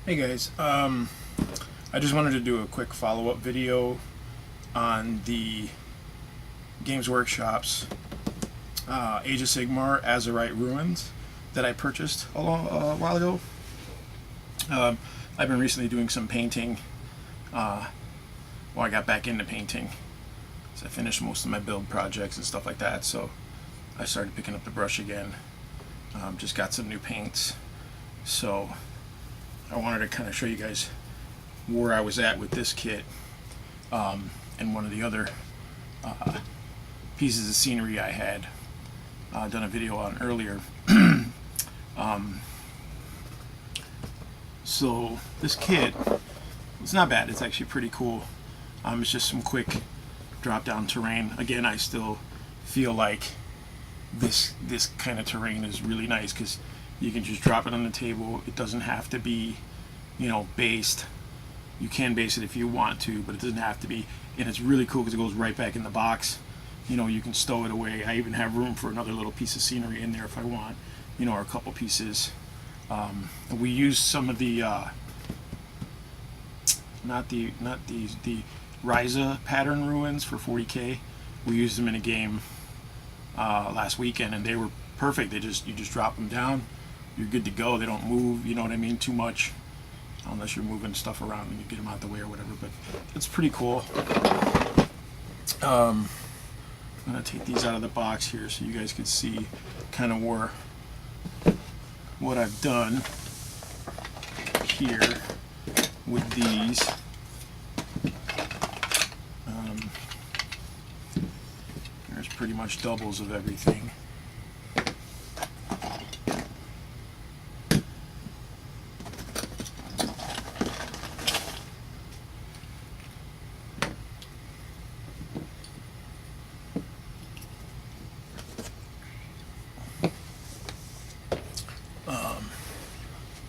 Hey guys, I just wanted to do a quick follow-up video on the Games Workshop's Age of Sigmar Azyrite Ruins that I purchased a while ago. I've been recently doing some painting. I got back into painting. So I finished most of my build projects and stuff like that, so I started picking up the brush again. Just got some new paints, so I wanted to kind of show you guys where I was at with this kit and one of the other pieces of scenery I had done a video on earlier. So this kit, it's not bad. It's actually pretty cool. It's just some quick drop-down terrain. Again, I still feel like this kind of terrain is really nice because you can just drop it on the table. It doesn't have to be, based. You can base it if you want to, but it doesn't have to be. And it's really cool because it goes right back in the box. You can stow it away. I even have room for another little piece of scenery in there if I want, or a couple pieces. We used some of the not the Ryza pattern ruins for 40K. We used them in a game last weekend, and they were perfect. You just drop them down, you're good to go. They don't move, you know what I mean, too much, unless you're moving stuff around and you get them out the way or whatever. But it's pretty cool. I'm gonna take these out of the box here so you guys can see kind of what I've done here with these. There's pretty much doubles of everything.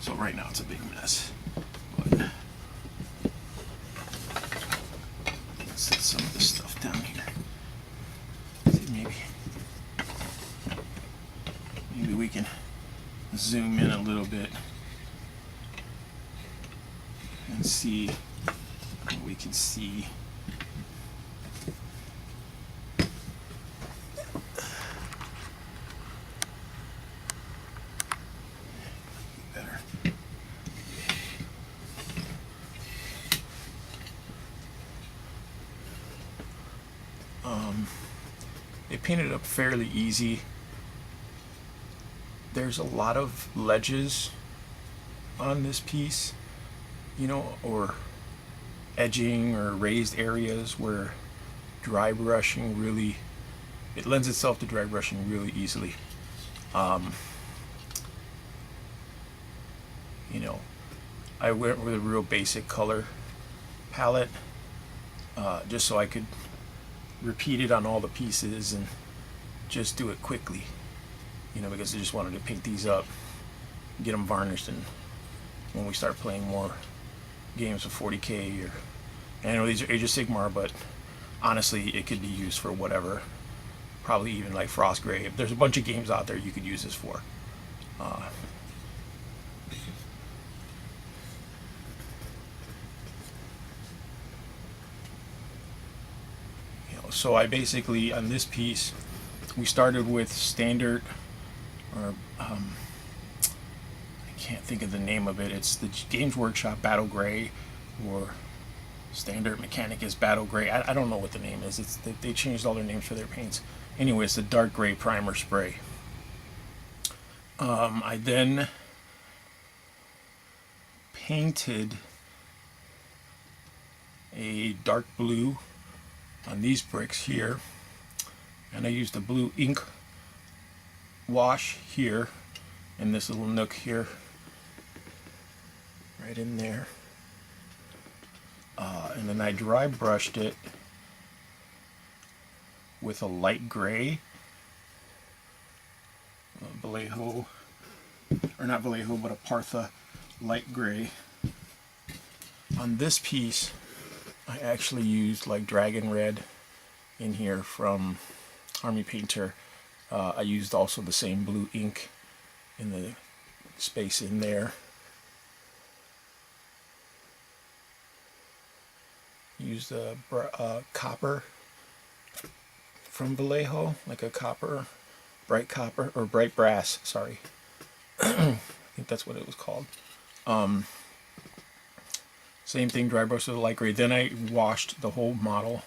So right now it's a big mess, but let's set some of this stuff down here. See, maybe we can zoom in a little bit and see what we can see. Better. They painted it up fairly easy. There's a lot of ledges on this piece, or edging or raised areas where dry brushing really, it lends itself to dry brushing really easily. I went with a real basic color palette just so I could repeat it on all the pieces and just do it quickly, because I just wanted to paint these up, get them varnished, and when we start playing more games of 40K, and I know these are Age of Sigmar, but honestly it could be used for whatever, probably even like Frostgrave. There's a bunch of games out there you could use this for. So I basically, on this piece, we started with standard, or I can't think of the name of it. It's the Games Workshop Battle Gray, or standard mechanic is Battle Gray. I don't know what the name is. They changed all their names for their paints. Anyway, it's the dark gray primer spray. I then painted a dark blue on these bricks here, and I used a blue ink wash here in this little nook here, right in there, and then I dry brushed it with a light gray Vallejo, or not Vallejo, but a Partha light gray. On this piece I actually used like dragon red in here from Army Painter. I used also the same blue ink in the space in there. used copper from Vallejo, like a bright copper, or bright brass, sorry. I think that's what it was called. Same thing, dry brush with a light gray. Then I washed the whole model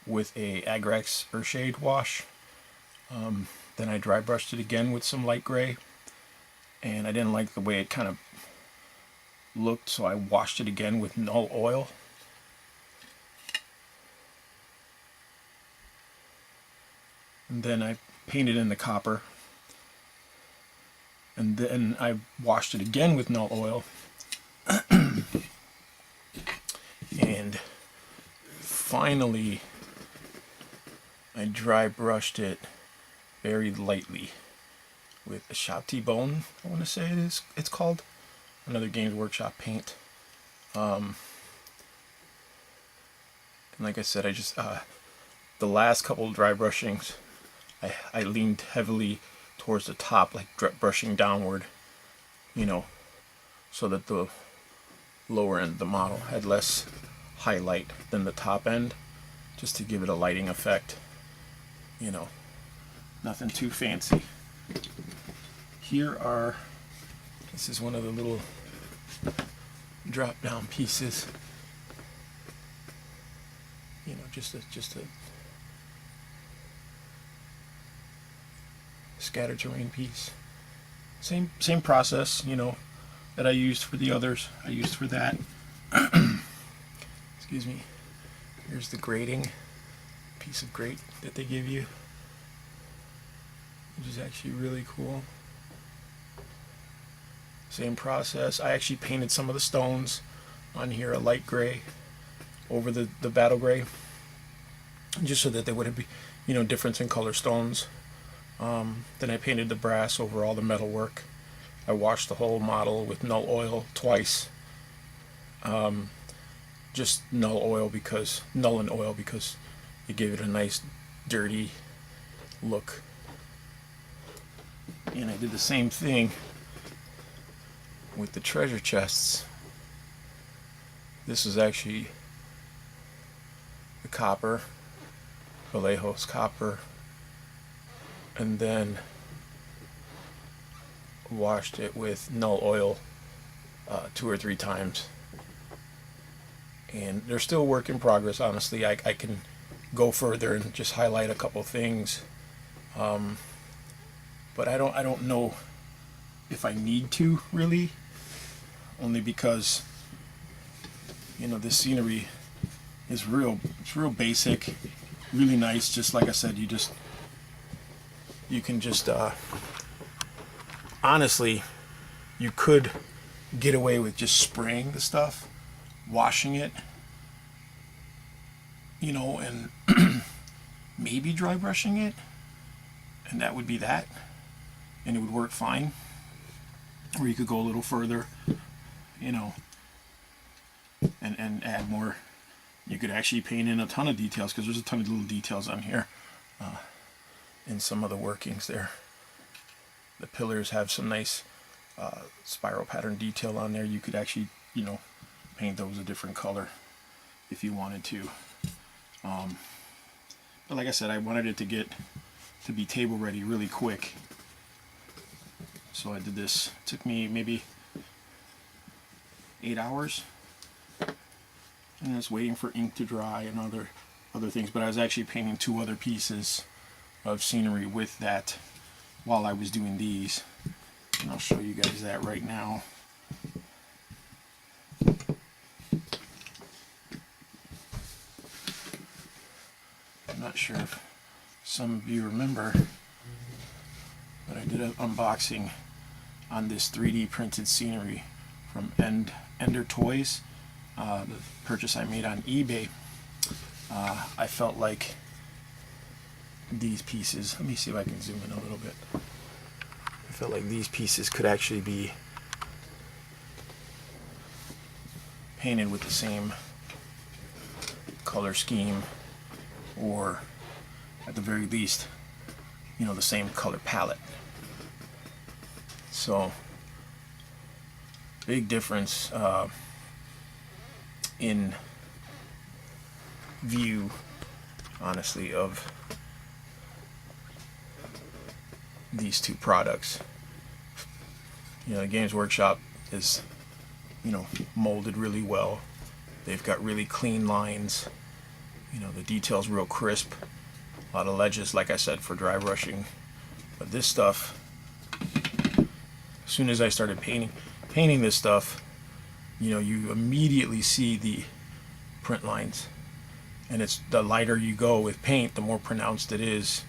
with a Agrex Earthshade wash. Then I dry brushed it again with some light gray, and I didn't like the way it kind of looked, so I washed it again with Null Oil. And then I painted in the copper, and then I washed it again with Null Oil. And finally I dry brushed it very lightly with a Shop T-Bone, I want to say it's called, another Games Workshop paint. And like I said, I just the last couple of dry brushings, I leaned heavily towards the top, like brushing downward, you know, so that the lower end of the model had less highlight than the top end, just to give it a lighting effect, you know, nothing too fancy. This is one of the little drop down pieces, you know, just a scatter terrain piece. Same process, you know, that I used for the others. I used for that. Excuse me. Here's the grating, piece of grate that they give you, which is actually really cool. Same process. I actually painted some of the stones on here a light gray over the battle gray, just so that they would be, you know, difference in color stones. Then I painted the brass over all the metal work. I washed the whole model with Null Oil twice. Just Null and Oil because it gave it a nice dirty look. And I did the same thing with the treasure chests. This is actually the copper, Vallejo's copper, and then washed it with Null Oil 2 or 3 times. And they're still work in progress, honestly. I can go further and just highlight a couple things, but I don't know if I need to, really, only because, you know, this scenery is it's real basic, really nice. Just like I said, you can just honestly, you could get away with just spraying the stuff, washing it, you know, and maybe dry brushing it, and that would be that, and it would work fine. Or you could go a little further, you know, and add more. You could actually paint in a ton of details, because there's a ton of little details on here in some of the workings there. The pillars have some nice spiral pattern detail on there. You could actually, you know, paint those a different color if you wanted to. But like I said, I wanted it to be table ready really quick, so I did this. It took me maybe 8 hours, and I was waiting for ink to dry and other things. But I was actually painting 2 other pieces of scenery with that while I was doing these, and I'll show you guys that right now. I'm not sure if some of you remember, but I did an unboxing on this 3D printed scenery from EnderToys, the purchase I made on eBay. I felt like these pieces, let me see if I can zoom in a little bit. I felt like these pieces could actually be painted with the same color scheme, or at the very least, you know, the same color palette. So big difference in view, honestly, of these two products. You know, the Games Workshop is, you know, molded really well. They've got really clean lines. You know, the detail's real crisp. A lot of ledges, like I said, for dry brushing. But this stuff, as soon as I started painting this stuff, you know, you immediately see the print lines. And it's the lighter you go with paint, the more pronounced it is,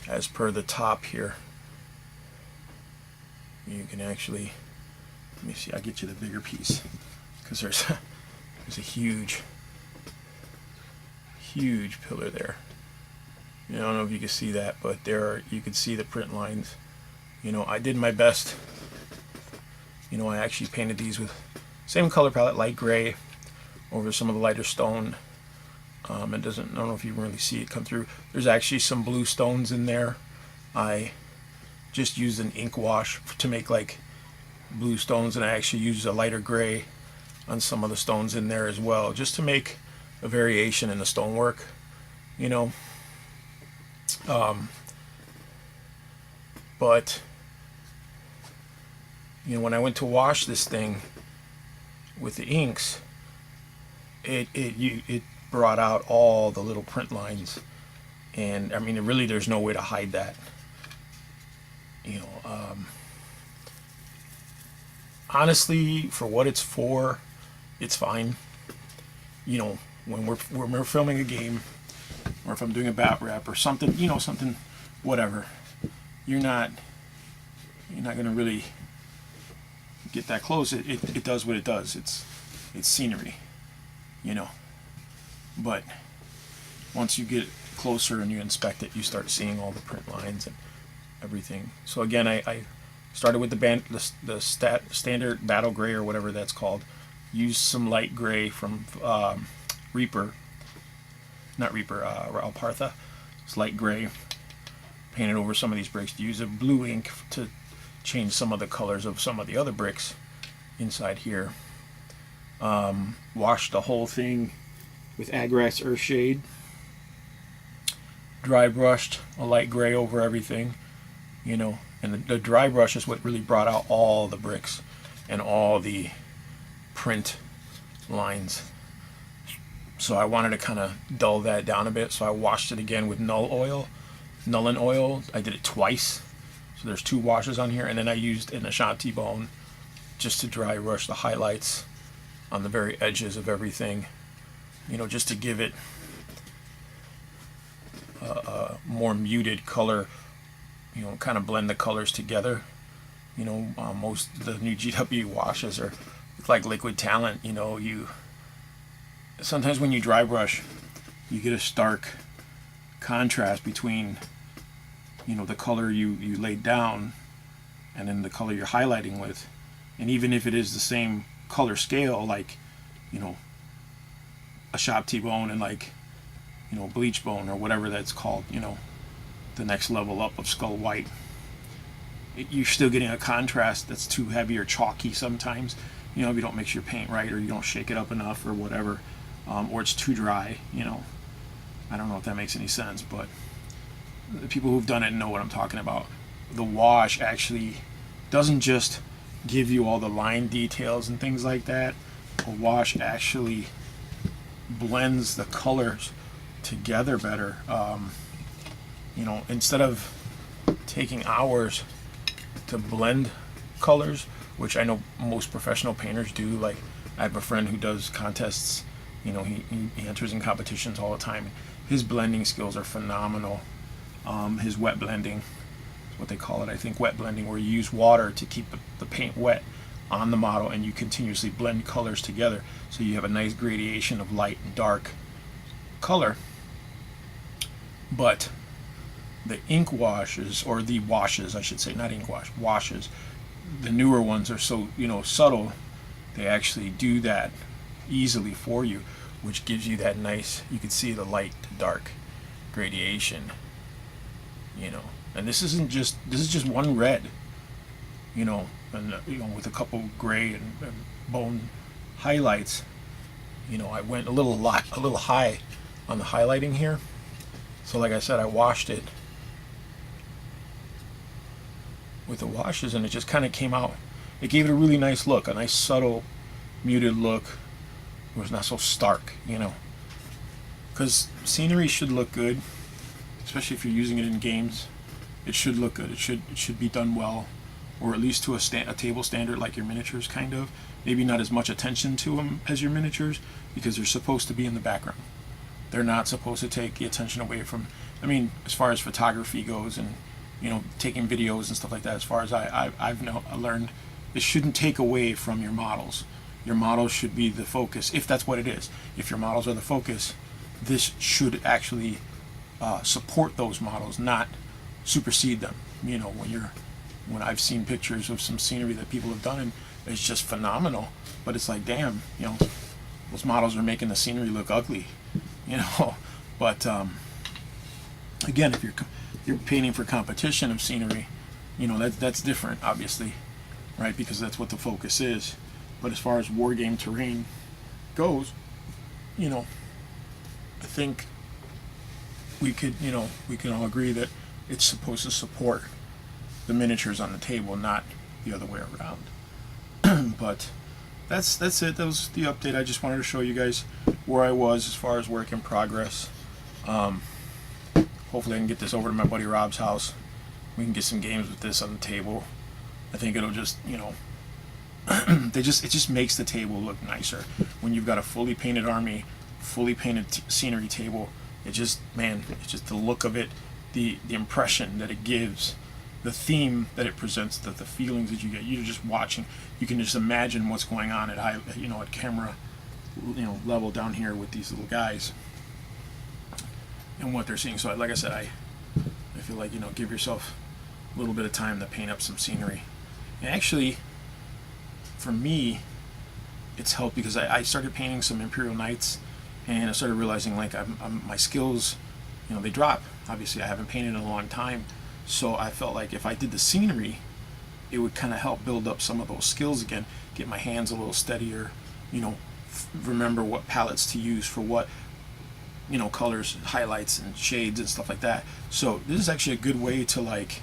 as per the top here. You can actually, let me see, I'll get you the bigger piece, because there's a huge pillar there. I don't know if you can see that, but you can see the print lines. You know, I did my best. You know, I actually painted these with same color palette, light gray, over some of the lighter stone. I don't know if you can really see it come through. There's actually some blue stones in there. I just used an ink wash to make like blue stones, and I actually used a lighter gray on some of the stones in there as well, just to make a variation in the stonework, you know. But you know, when I went to wash this thing with the inks, it brought out all the little print lines, and I mean, there's no way to hide that. You know, honestly, for what it's for, it's fine. You know, when we're filming a game, or if I'm doing a bat rep or something, you know, something, whatever, you're not gonna really get that close. It does what it does. It's scenery, you know. But once you get closer and you inspect it, you start seeing all the print lines and everything. So again, I started with the standard battle gray, or whatever that's called. Used some light gray from Alpartha. It's light gray. Painted over some of these bricks. Use a blue ink to change some of the colors of some of the other bricks inside here. Washed the whole thing with Agrax Earthshade. Dry brushed a light gray over everything, you know, and the dry brush is what really brought out all the bricks and all the print lines. So I wanted to kind of dull that down a bit, so I washed it again with Nuln oil. I did it twice, so there's 2 washes on here, and then I used an Ashanti bone just to dry brush the highlights on the very edges of everything, you know, just to give it a more muted color, you know, kind of blend the colors together. You know, most of the new GW washes are like liquid talent. You know, sometimes when you dry brush, you get a stark contrast between, you know, the color you laid down and then the color you're highlighting with. And even if it is the same color scale, like, you know, a shop T-bone and like, you know, bleach bone or whatever that's called, you know, the next level up of skull white, you're still getting a contrast that's too heavy or chalky sometimes, you know, if you don't mix your paint right, or you don't shake it up enough, or whatever, or it's too dry, you know. I don't know if that makes any sense, but the people who've done it know what I'm talking about. The wash actually doesn't just give you all the line details and things like that. A wash actually blends the colors together better. You know, instead of taking hours to blend colors, which I know most professional painters do. Like, I have a friend who does contests, you know, he enters in competitions all the time. His blending skills are phenomenal. His wet blending is what they call it, I think, wet blending, where you use water to keep the paint wet on the model, and you continuously blend colors together, so you have a nice gradation of light and dark color. But the ink washes, or the washes, I should say, not ink wash, washes, the newer ones are so, you know, subtle, they actually do that easily for you, which gives you that nice, you can see the light to dark gradation, you know. And this is just one red, you know, and you know, with a couple gray and bone highlights, You know, I went a little high on the highlighting here. So like I said, I washed it with the washes, and it just kind of came out. It gave it a really nice look, a nice subtle, muted look. It was not so stark, you know. Because scenery should look good, especially if you're using it in games. It should look good. It should be done well, or at least to a table standard, like your miniatures, kind of. Maybe not as much attention to them as your miniatures, because they're supposed to be in the background. They're not supposed to take the attention away from, I mean, as far as photography goes, and you know, taking videos and stuff like that. As far as I've learned, it shouldn't take away from your models. Your models should be the focus, if that's what it is. If your models are the focus, this should actually support those models, not supersede them. You know, when I've seen pictures of some scenery that people have done, and it's just phenomenal, but it's like, damn, you know, those models are making the scenery look ugly, you know. But again, if you're painting for competition of scenery, you know, that's different, obviously, right? Because that's what the focus is. But as far as war game terrain goes, you know, I think we can all agree that it's supposed to support the miniatures on the table, not the other way around. But that's it. That was the update. I just wanted to show you guys where I was as far as work in progress. Hopefully I can get this over to my buddy Rob's house. We can get some games with this on the table. I think it'll just, you know, it just makes the table look nicer when you've got a fully painted army, fully painted scenery table. It just, man, it's just the look of it, the impression that it gives, the theme that it presents, the feelings that you get. You're just watching. You can just imagine what's going on at at camera, you know, level down here with these little guys and what they're seeing. So like I said, I feel like, you know, give yourself a little bit of time to paint up some scenery. And actually, for me, it's helped because I started painting some Imperial Knights, and I started realizing, like, my skills, you know, they drop. Obviously, I haven't painted in a long time, so I felt like if I did the scenery, it would kind of help build up some of those skills again, get my hands a little steadier, you know, remember what palettes to use for what, you know, colors, highlights, and shades and stuff like that. So this is actually a good way to, like,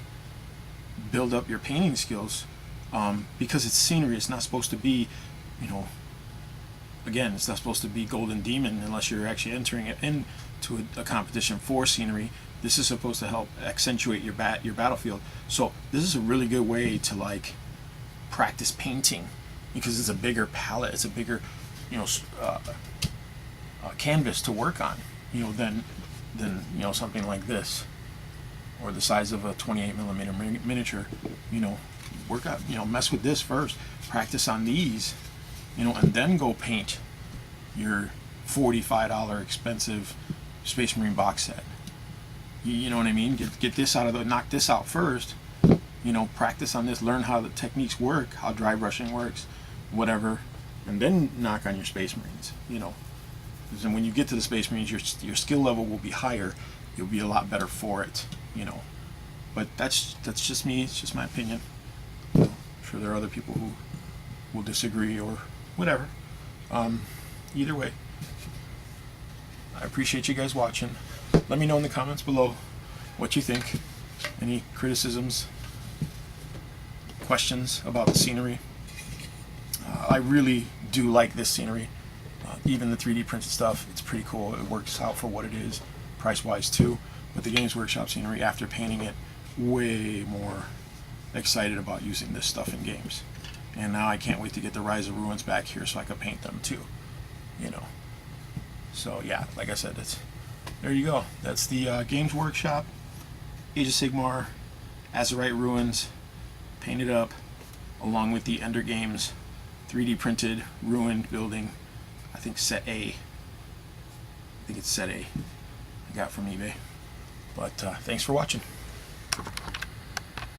build up your painting skills, because it's scenery. It's not supposed to be, you know, again, it's not supposed to be Golden Demon unless you're actually entering it into a competition for scenery. This is supposed to help accentuate your battlefield. So this is a really good way to, like, practice painting, because it's a bigger palette, it's a bigger, you know, canvas to work on, you know, than you know, something like this, or the size of a 28mm miniature. You know, work out, you know, mess with this first, practice on these, you know, and then go paint your $45 expensive Space Marine box set. You know what I mean? Get this out of the, knock this out first, you know, practice on this, learn how the techniques work, how dry brushing works, whatever, and then knock on your Space Marines, you know. Because then when you get to the Space Marines, your skill level will be higher. You'll be a lot better for it, you know. But that's just me. It's just my opinion. You know, I'm sure there are other people who will disagree or whatever. Either way, I appreciate you guys watching. Let me know in the comments below what you think. Any criticisms, questions about the scenery. I really do like this scenery. Even the 3D printed stuff, it's pretty cool. It works out for what it is, price-wise too. But the Games Workshop scenery, after painting it, way more excited about using this stuff in games. And now I can't wait to get the Rise of Ruins back here so I can paint them too, you know. So yeah, like I said, there you go. That's the Games Workshop Age of Sigmar Azyrite Ruins painted up, along with the Ender Games 3D printed ruined building. I think set A. I think it's set A. I got from eBay. But thanks for watching.